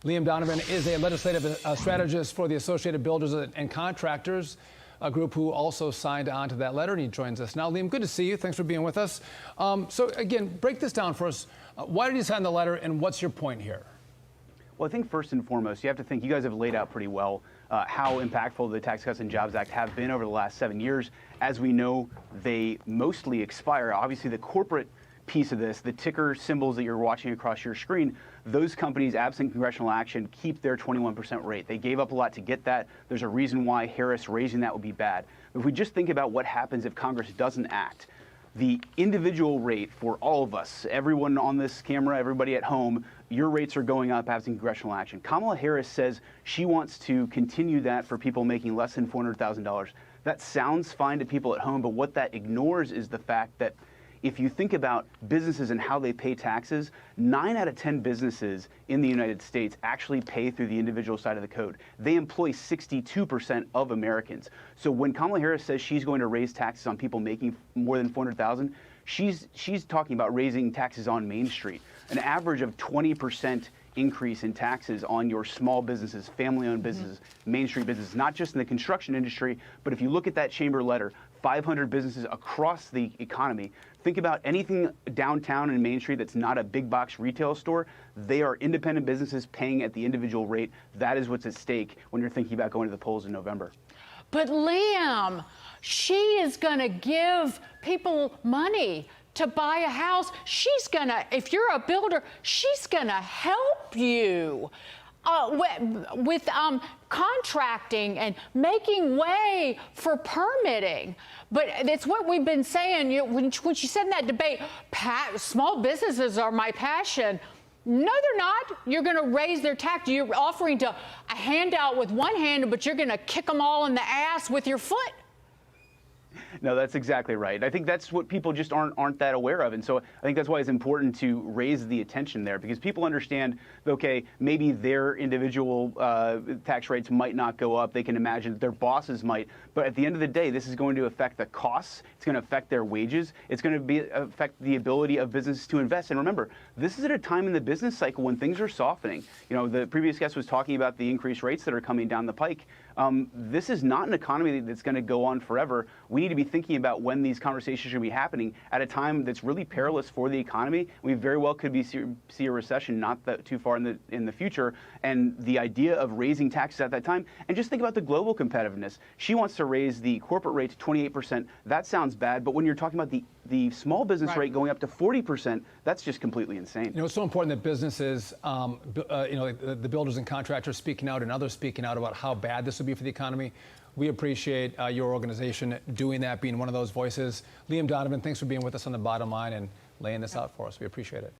Liam Donovan is a legislative strategist for the Associated Builders and Contractors, a group who also signed on to that letter, and he joins us now. Liam, good to see you. Thanks for being with us. So again, break this down for us. Why did you sign the letter, and what's your point here? Well, I think first and foremost, you have to think, you guys have laid out pretty well how impactful the Tax Cuts and Jobs Act have been over the last 7 years. As we know, they mostly expire. Obviously, the corporate piece of this, the ticker symbols that you're watching across your screen, those companies, absent congressional action, keep their 21% rate. They gave up a lot to get that. There's a reason why Harris raising that would be bad. If we just think about what happens if Congress doesn't act, the individual rate for all of us, everyone on this camera, everybody at home, your rates are going up absent congressional action. Kamala Harris says she wants to continue that for people making less than $400,000. That sounds fine to people at home, but what that ignores is the fact that if you think about businesses and how they pay taxes, 9 out of 10 businesses in the United States actually pay through the individual side of the code. They employ 62% of Americans. So when Kamala Harris says she's going to raise taxes on people making more than $400,000, she's talking about raising taxes on Main Street, an average of 20% increase in taxes on your small businesses, family-owned businesses, Main Street businesses, not just in the construction industry, but if you look at that chamber letter, 500 businesses across the economy. Think about anything downtown in Main Street that's not a big box retail store. They are independent businesses paying at the individual rate. That is what's at stake when you're thinking about going to the polls in November. But Liam, she is going to give people money to buy a house. She's going to, if you're a builder, she's going to help you with contracting and making way for permitting. But it's what we've been saying. When she said in that debate, small businesses are my passion. No, they're not. You're going to raise their tax. You're offering to a handout with one hand, but you're going to kick them all in the ass with your foot. No, that's exactly right. I think that's what people just aren't that aware of. And so I think that's why it's important to raise the attention there, because people understand, okay, maybe their individual tax rates might not go up. They can imagine that their bosses might. But at the end of the day, this is going to affect the costs. It's going to affect their wages. It's going to affect the ability of businesses to invest. And remember, this is at a time in the business cycle when things are softening. You know, the previous guest was talking about the increased rates that are coming down the pike. This is not an economy that's going to go on forever. We need to be thinking about when these conversations should be happening at a time that's really perilous for the economy. We very well could see a recession not that too far in the future, and the idea of raising taxes at that time. And just think about the global competitiveness. She wants to raise the corporate rate to 28%. That sounds bad, but when you're talking about the small business rate going up to 40%, that's just completely insane. You know, it's so important that businesses, the builders and contractors speaking out and others speaking out about how bad this would be for the economy. We appreciate your organization doing that, being one of those voices. Liam Donovan, thanks for being with us on The Bottom Line and laying this out for us. We appreciate it.